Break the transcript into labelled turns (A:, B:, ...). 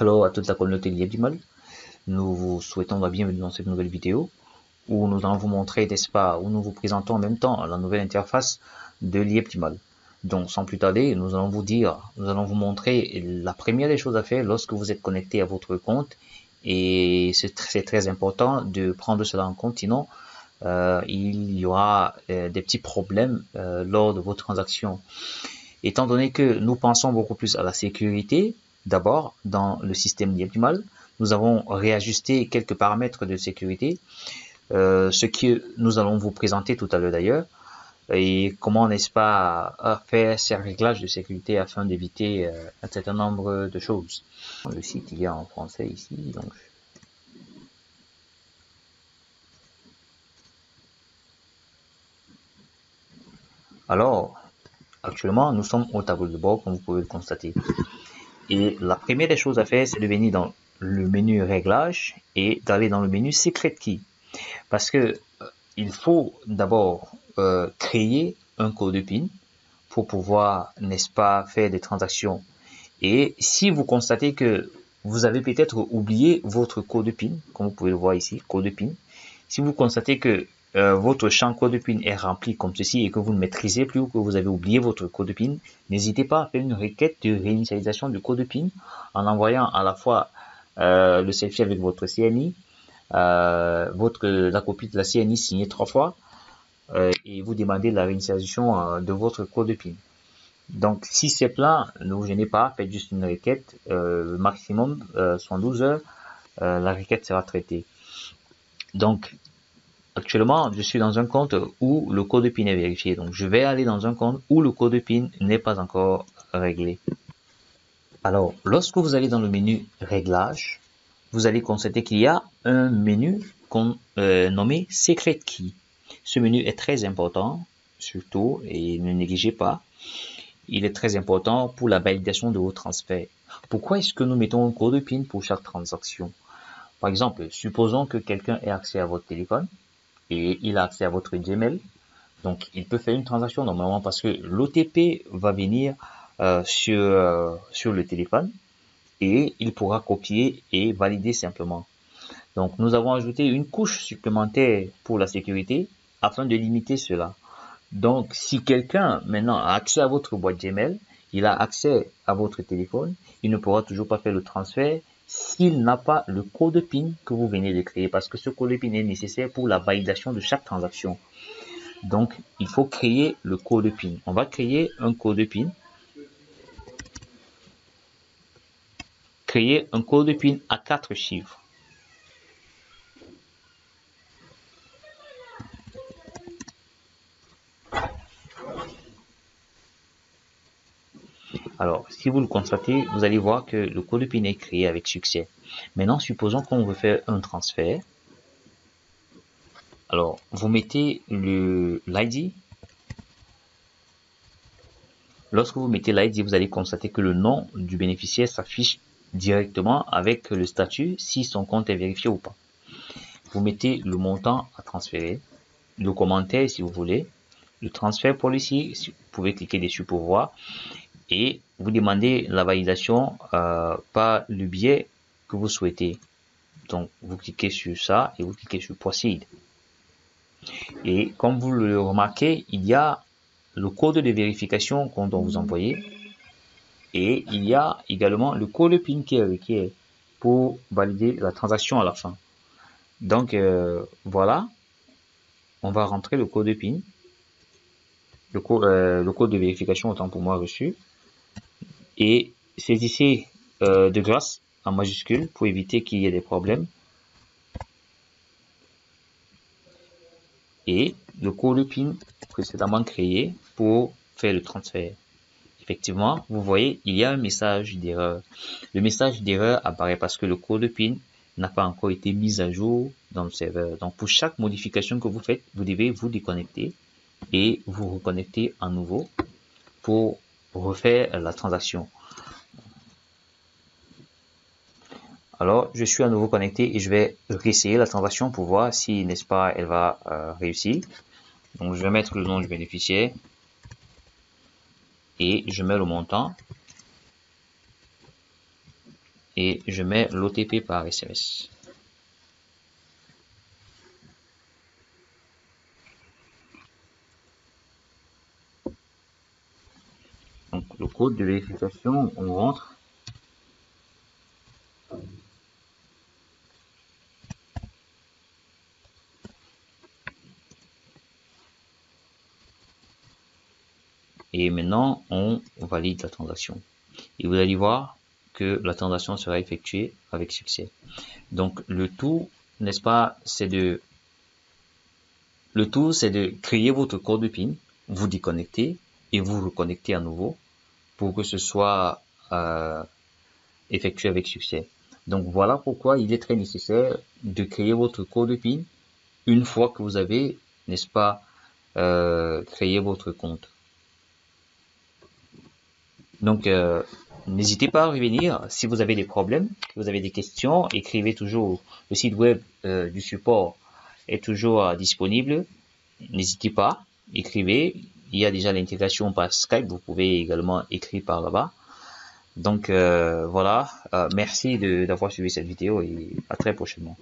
A: Hello à toute la communauté LiepDimal. Nous vous souhaitons la bienvenue dans cette nouvelle vidéo où nous allons vous montrer, n'est-ce pas, où nous vous présentons en même temps la nouvelle interface de LiepDimal. Donc sans plus tarder, nous allons vous montrer la première des choses à faire lorsque vous êtes connecté à votre compte, et c'est très important de prendre cela en compte, sinon il y aura des petits problèmes lors de vos transactions. Étant donné que nous pensons beaucoup plus à la sécurité, d'abord, dans le système LiepDimal, nous avons réajusté quelques paramètres de sécurité, ce que nous allons vous présenter tout à l'heure d'ailleurs, et comment, n'est-ce pas, faire ces réglages de sécurité afin d'éviter un certain nombre de choses. Le site, il y a en français ici, donc. Alors, actuellement, nous sommes au tableau de bord, comme vous pouvez le constater. Et la première des choses à faire, c'est de venir dans le menu réglages et d'aller dans le menu secret key. Parce que il faut d'abord créer un code PIN pour pouvoir, n'est-ce pas, faire des transactions. Et si vous constatez que vous avez peut-être oublié votre code PIN, comme vous pouvez le voir ici, code PIN, si vous constatez que votre champ code PIN est rempli comme ceci et que vous ne maîtrisez plus ou que vous avez oublié votre code PIN, n'hésitez pas à faire une requête de réinitialisation du code PIN en envoyant à la fois le selfie avec votre CNI, la copie de la CNI signée 3 fois, et vous demandez la réinitialisation de votre code PIN. Donc, si c'est plein, ne vous gênez pas, faites juste une requête, maximum 112 heures, la requête sera traitée. Donc, actuellement, je suis dans un compte où le code PIN est vérifié. Donc, je vais aller dans un compte où le code PIN n'est pas encore réglé. Alors, lorsque vous allez dans le menu Réglages, vous allez constater qu'il y a un menu nommé Secret Key. Ce menu est très important, surtout, et ne négligez pas. Il est très important pour la validation de vos transferts. Pourquoi est-ce que nous mettons un code PIN pour chaque transaction? Par exemple, supposons que quelqu'un ait accès à votre téléphone et il a accès à votre Gmail. Donc, il peut faire une transaction normalement parce que l'OTP va venir sur le téléphone et il pourra copier et valider simplement. Donc, nous avons ajouté une couche supplémentaire pour la sécurité afin de limiter cela. Donc, si quelqu'un maintenant a accès à votre boîte Gmail, il a accès à votre téléphone, il ne pourra toujours pas faire le transfert s'il n'a pas le code PIN que vous venez de créer, parce que ce code PIN est nécessaire pour la validation de chaque transaction. Donc, il faut créer le code PIN. On va créer un code PIN. Créer un code PIN à 4 chiffres. Alors, si vous le constatez, vous allez voir que le code PIN est créé avec succès. Maintenant, supposons qu'on veut faire un transfert. Alors, vous mettez l'ID. Lorsque vous mettez l'ID, vous allez constater que le nom du bénéficiaire s'affiche directement avec le statut si son compte est vérifié ou pas. Vous mettez le montant à transférer, le commentaire si vous voulez, le transfert policy, vous pouvez cliquer dessus pour voir, et vous demandez la validation par le biais que vous souhaitez. Donc, vous cliquez sur ça et vous cliquez sur Proceed. Et comme vous le remarquez, il y a le code de vérification qu'on doit vous envoyer. Et il y a également le code PIN qui est requis pour valider la transaction à la fin. Donc, voilà. On va rentrer le code PIN. Le code de vérification, autant pour moi, reçu. Et saisissez de grâce en majuscule pour éviter qu'il y ait des problèmes. Et le code PIN précédemment créé pour faire le transfert. Effectivement, vous voyez, il y a un message d'erreur. Le message d'erreur apparaît parce que le code PIN n'a pas encore été mis à jour dans le serveur. Donc, pour chaque modification que vous faites, vous devez vous déconnecter et vous reconnecter à nouveau pour refaire la transaction. Alors, je suis à nouveau connecté et je vais réessayer la transaction pour voir si, n'est-ce pas, elle va réussir. Donc, je vais mettre le nom du bénéficiaire et je mets le montant. et je mets l'OTP par SMS. Donc le code de vérification, on rentre. Et maintenant, on valide la transaction. Et vous allez voir que la transaction sera effectuée avec succès. Donc le tout, n'est-ce pas, c'est de créer votre code PIN, vous déconnecter et vous reconnecter à nouveau pour que ce soit effectué avec succès. Donc voilà pourquoi il est très nécessaire de créer votre code PIN une fois que vous avez, n'est-ce pas, créé votre compte. Donc n'hésitez pas à revenir si vous avez des problèmes, si vous avez des questions, écrivez toujours. Le site web du support est toujours disponible. N'hésitez pas, écrivez. Il y a déjà l'intégration par Skype, vous pouvez également écrire par là-bas. Donc voilà, merci d'avoir suivi cette vidéo et à très prochainement.